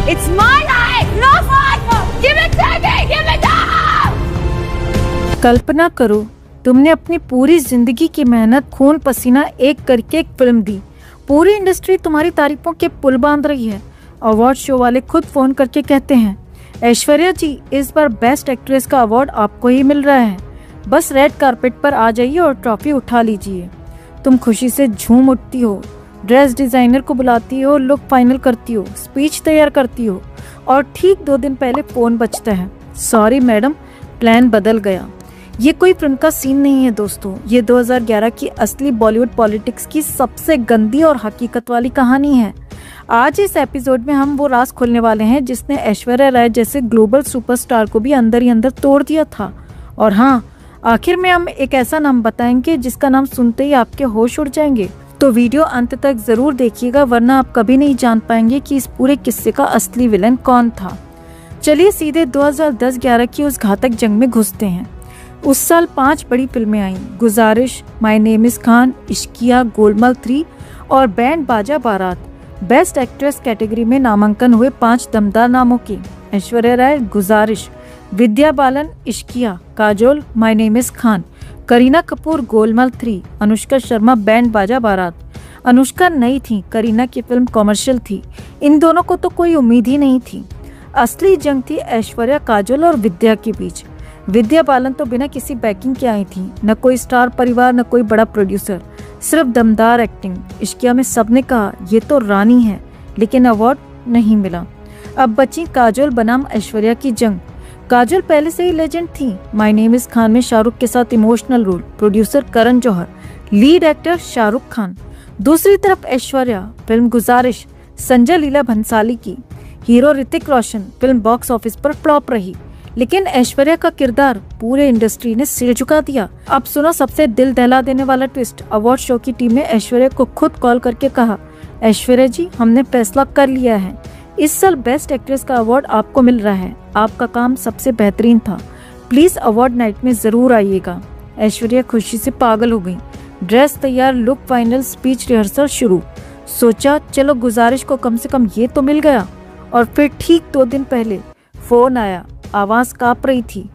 It's my life, no fun. Give it to me, give it up. कल्पना करो, तुमने अपनी पूरी जिंदगी की मेहनत, खून पसीना एक करके एक फिल्म दी। पूरी इंडस्ट्री तुम्हारी तारीफों के पुल बांध रही है। अवार्ड शो वाले खुद फोन करके कहते हैं, ऐश्वर्या जी इस बार बेस्ट एक्ट्रेस का अवार्ड आपको ही मिल रहा है, बस रेड कारपेट पर आ जाइए और ट्रॉफी उठा लीजिए। तुम खुशी से झूम उठती हो, ड्रेस डिजाइनर को बुलाती हो, लुक फाइनल करती हो, स्पीच तैयार करती हो और ठीक 2 दिन पहले फोन बजता है, सॉरी मैडम, प्लान बदल गया। ये कोई फिल्म का सीन नहीं है दोस्तों, ये 2011 की असली बॉलीवुड पॉलिटिक्स की सबसे गंदी और हकीकत वाली कहानी है। आज इस एपिसोड में हम वो राज खोलने वाले हैं जिसने ऐश्वर्या राय जैसे ग्लोबल सुपरस्टार को भी अंदर ही अंदर तोड़ दिया था। और हाँ, आखिर में हम एक ऐसा नाम बताएंगे जिसका नाम सुनते ही आपके होश उड़ जाएंगे। तो वीडियो अंत तक जरूर देखिएगा, वरना आप कभी नहीं जान पाएंगे कि इस पूरे किस्से का असली विलन कौन था। चलिए सीधे 2010-11 की उस घातक जंग में घुसते हैं। उस साल 5 बड़ी फिल्में आईं, गुजारिश, my name is Khan, Ishqiya, Golmaal 3 और बैंड बाजा बारात। बेस्ट एक्ट्रेस कैटेगरी में नामांकन हुए 5 दमदार नामों के, Aishwarya Rai, Guzaarish, Vidya Balan, Ishqiya, Kajol, my name is Khan, Kareena Kapoor, Golmaal 3, Anushka Sharma, band Baaja Baaraat. Anushka नई थी, करीना की फिल्म कॉमर्शियल थी, इन दोनों को तो कोई उम्मीद ही नहीं थी। असली जंग थी ऐश्वर्या, काजोल और विद्या के बीच। विद्या बालन तो बिना किसी बैकिंग के आई थी, न कोई स्टार परिवार, न कोई बड़ा प्रोड्यूसर, सिर्फ दमदार एक्टिंग। इश्किया में सबने कहा ये तो रानी है, लेकिन अवार्ड नहीं मिला। अब बची काजोल बनाम ऐश्वर्या की जंग। काजोल पहले से ही लेजेंड थी, माय नेम इज खान में शाहरुख के साथ emotional role, producer Karan Johar, lead actor Shahrukh Khan. दूसरी तरफ ऐश्वर्या, फिल्म गुजारिश संजय लीला भंसाली की, hero Hrithik Roshan, film box office पर फ्लॉप रही, लेकिन ऐश्वर्या का किरदार पूरे इंडस्ट्री ने सिर झुका दिया। अब सुनो सबसे दिल दहला देने वाला ट्विस्ट। अवार्ड शो की टीम ने ऐश्वर्या को खुद कॉल करके कहा, ऐश्वर्या जी हमने फैसला कर लिया है, इस साल बेस्ट एक्ट्रेस का अवार्ड आपको मिल रहा है, आपका काम सबसे बेहतरीन था, प्लीज अवार्ड नाइट में जरूर आइएगा। ऐश्वर्या खुशी से पागल हो गई, ड्रेस तैयार, लुक फाइनल, स्पीच रिहर्सल शुरू। सोचा चलो गुजारिश को कम से कम ये तो मिल गया। और फिर ठीक 2 दिन पहले फोन आया, आवाज कांप रही थी,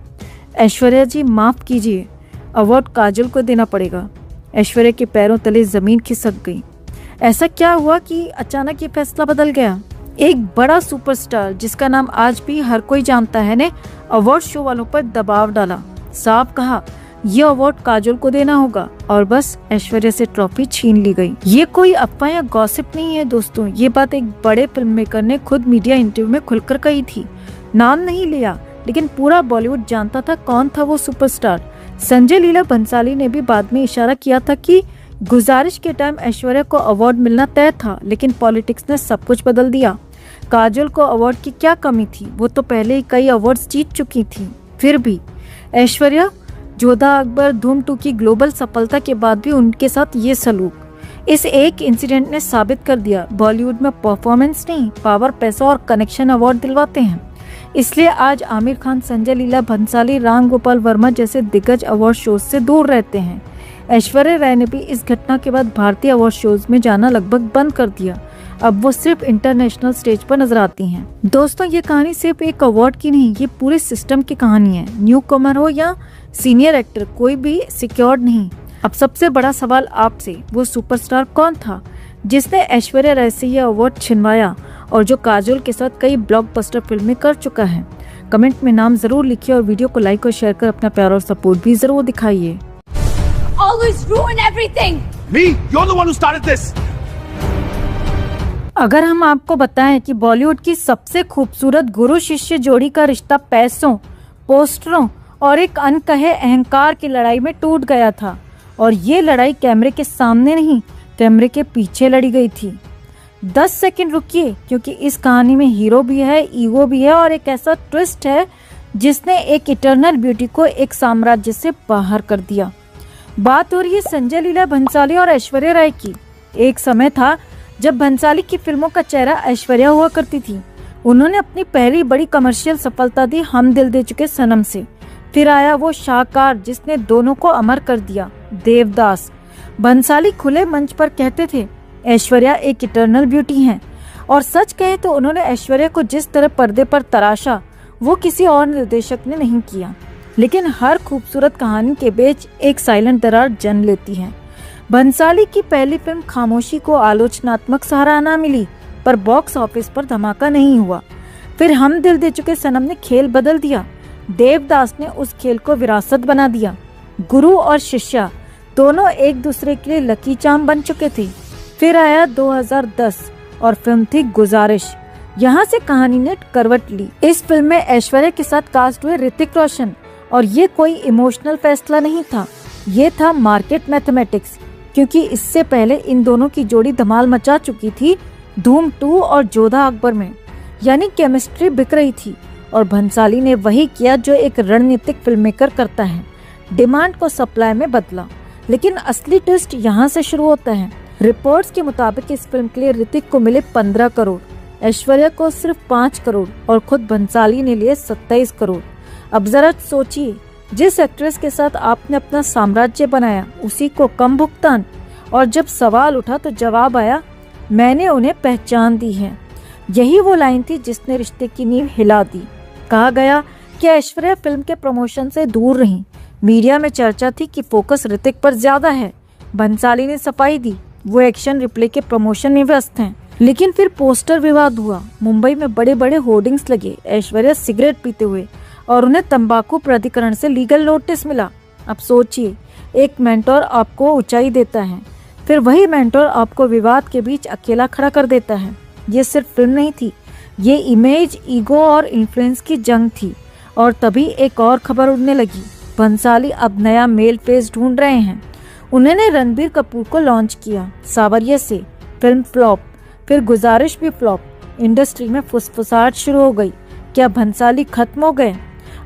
ऐश्वर्या जी माफ कीजिए, अवार्ड काजोल को देना पड़ेगा। ऐश्वर्या के पैरों तले जमीन खिसक गई। ऐसा क्या हुआ कि अचानक ये फैसला बदल गया? एक बड़ा सुपरस्टार जिसका नाम आज भी हर कोई जानता है ने अवार्ड शो वालों पर दबाव डाला, साफ कहा ये अवार्ड काजोल को देना होगा और बस ऐश्वर्या से ट्रॉफी छीन ली गई। ये कोई अफवाह या गॉसिप नहीं है दोस्तों, ये बात एक बड़े फिल्म मेकर ने खुद मीडिया इंटरव्यू में खुलकर कही थी। नाम नहीं लिया, लेकिन पूरा बॉलीवुड जानता था कौन था वो सुपरस्टार। संजय लीला भंसाली ने भी बाद में इशारा किया था कि गुजारिश के टाइम ऐश्वर्या को अवार्ड मिलना तय था, लेकिन पॉलिटिक्स ने सब कुछ बदल दिया। काजोल को अवार्ड की क्या कमी थी, वो तो पहले ही कई अवार्ड्स जीत चुकी थी। फिर भी ऐश्वर्या, जोधा अकबर, धूम 2 की ग्लोबल सफलता के बाद भी उनके साथ ये सलूक। इस एक इंसिडेंट ने साबित कर दिया बॉलीवुड में परफॉर्मेंस नहीं, पावर, पैसा और कनेक्शन अवार्ड दिलवाते हैं। इसलिए आज आमिर खान, संजय लीला भंसाली, राम गोपाल वर्मा जैसे दिग्गज अवार्ड शोज से दूर रहते हैं। ऐश्वर्या राय ने भी इस घटना के बाद भारतीय अवार्ड शोज में जाना लगभग बंद कर दिया। अब वो सिर्फ इंटरनेशनल स्टेज पर नजर आती हैं। दोस्तों ये कहानी सिर्फ एक अवार्ड की नहीं, ये पूरे सिस्टम की कहानी है। न्यू कमर हो या सीनियर एक्टर, कोई भी सिक्योर्ड नहीं। अब सबसे बड़ा सवाल आपसे, वो सुपरस्टार कौन था जिसने ऐश्वर्या राय से ये अवार्ड छिनवाया और जो काजोल के साथ कई ब्लॉकबस्टर फिल्में कर चुका है? कमेंट में नाम जरूर लिखिए और वीडियो को लाइक और शेयर कर अपना प्यार और सपोर्ट भी जरूर दिखाइए। Always ruin everything. Me? You're the one who started this. अगर हम आपको बताएं कि बॉलीवुड की सबसे खूबसूरत गुरु शिष्य जोड़ी का रिश्ता पैसों, पोस्टरों और एक अनकहे अहंकार की लड़ाई में टूट गया था, और ये लड़ाई कैमरे के सामने नहीं, कैमरे के पीछे लड़ी गई थी। 10 सेकंड रुकिए, क्योंकि इस कहानी में हीरो भी है, ईगो भी है और एक ऐसा ट्विस्ट है जिसने एक इटर्नल ब्यूटी को एक साम्राज्य से बाहर कर दिया। बात हो रही है संजय लीला भंसाली और ऐश्वर्या राय की। एक समय था जब भंसाली की फिल्मों का चेहरा ऐश्वर्या हुआ करती थी। उन्होंने अपनी पहली बड़ी कमर्शियल सफलता दी हम दिल दे चुके सनम से। फिर आया वो शाहकार जिसने दोनों को अमर कर दिया, देवदास। भंसाली खुले मंच पर कहते थे ऐश्वर्या एक इटर्नल ब्यूटी है और सच कहें तो उन्होंने ऐश्वर्या को जिस तरह पर्दे पर तराशा वो किसी और निर्देशक ने नहीं किया। लेकिन हर खूबसूरत कहानी के बीच एक साइलेंट दरार जन्म लेती है। भंसाली की पहली फिल्म खामोशी को आलोचनात्मक सराहना मिली, पर बॉक्स ऑफिस पर धमाका नहीं हुआ। फिर हम दिल दे चुके सनम ने खेल बदल दिया। देवदास ने उस खेल को विरासत बना दिया। गुरु और शिष्या दोनों एक दूसरे के लिए लकी चार्म बन चुके थे। फिर आया 2010 और फिल्म थी गुजारिश। यहाँ से कहानी ने करवट ली। इस फिल्म में ऐश्वर्या के साथ कास्ट हुए ऋतिक रोशन, और ये कोई इमोशनल फैसला नहीं था, ये था मार्केट मैथमेटिक्स, क्योंकि इससे पहले इन दोनों की जोड़ी धमाल मचा चुकी थी धूम 2 और जोधा अकबर में, यानी केमिस्ट्री बिक रही थी। और भंसाली ने वही किया जो एक रणनीतिक फिल्ममेकर करता है, डिमांड को सप्लाई में बदला। लेकिन असली ट्विस्ट यहाँ से शुरू होता है। रिपोर्ट्स के मुताबिक इस फिल्म के लिए ऋतिक को मिले 15 करोड़, ऐश्वर्या को सिर्फ 5 करोड़ और खुद भंसाली ने लिए 27 करोड़। अब जरा सोचिए, जिस एक्ट्रेस के साथ आपने अपना साम्राज्य बनाया उसी को कम भुगतान, और जब सवाल उठा तो जवाब आया, मैंने उन्हें पहचान दी है। यही वो लाइन थी जिसने रिश्ते की नींव हिला दी। कहा गया कि ऐश्वर्या फिल्म के प्रमोशन से दूर रहीं। मीडिया में चर्चा थी कि फोकस ऋतिक पर ज्यादा है। भंसाली ने सफाई दी, वो एक्शन रिप्ले के प्रमोशन में व्यस्त हैं। लेकिन फिर पोस्टर विवाद हुआ। मुंबई में बड़े बड़े होर्डिंग्स लगे, ऐश्वर्या सिगरेट पीते हुए, और उन्हें तंबाकू प्राधिकरण से लीगल नोटिस मिला। अब सोचिए, एक मेंटोर आपको ऊंचाई देता है, फिर वही मेंटोर आपको विवाद के बीच अकेला खड़ा कर देता है। ये सिर्फ फिल्म नहीं थी, ये इमेज, ईगो और इन्फ्लुएंस की जंग थी। और तभी एक और खबर उड़ने लगी, भंसाली अब नया मेल फेस ढूंढ रहे हैं। उन्होंने रणबीर कपूर को लॉन्च किया सावरिया से, फिल्म फ्लॉप, फिर गुजारिश भी फ्लॉप। इंडस्ट्री में फुसफुसाहट शुरू हो गई, क्या भंसाली खत्म हो गए?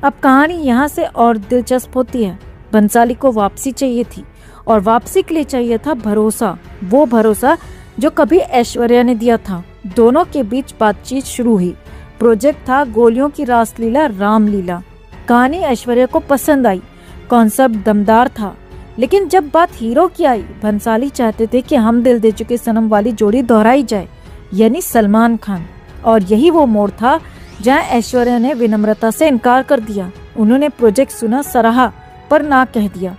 अब कहानी यहाँ से और दिलचस्प होती है। भंसाली को वापसी चाहिए थी, और वापसी के लिए चाहिए था भरोसा, वो भरोसा जो कभी ऐश्वर्या ने दिया था। दोनों के बीच बातचीत शुरू हुई। प्रोजेक्ट था गोलियों की रासलीला रामलीला। कहानी ऐश्वर्या को पसंद आई, कॉन्सेप्ट दमदार था, लेकिन जब बात हीरो की आई, भंसाली चाहते थे कि हम दिल दे चुके सनम वाली जोड़ी दोहराई जाए, यानी सलमान खान। और यही वो मोड़ था जहां ऐश्वर्या ने विनम्रता से इनकार कर दिया। उन्होंने प्रोजेक्ट सुना, सराहा, पर ना कह दिया।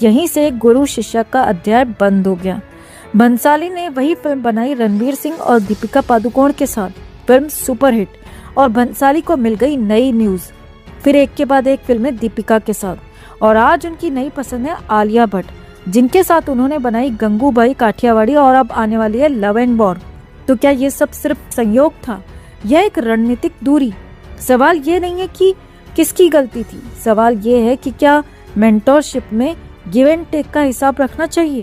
यहीं से गुरु शिष्य का अध्याय बंद हो गया। भंसाली ने वही फिल्म बनाई रणवीर सिंह और दीपिका पादुकोण के साथ। फिल्म सुपरहिट, और भंसाली को मिल गई नई न्यूज। फिर एक के बाद एक फिल्में दीपिका के साथ, और आज उनकी नई पसंद है आलिया भट्ट, जिनके साथ उन्होंने बनाई गंगूबाई काठियावाड़ी, और अब आने वाली है लव एंड वॉर। तो क्या ये सब सिर्फ संयोग था या एक रणनीतिक दूरी? सवाल ये नहीं है कि किसकी गलती थी, सवाल ये है कि क्या मेंटोरशिप में गिव एंड टेक का हिसाब रखना चाहिए।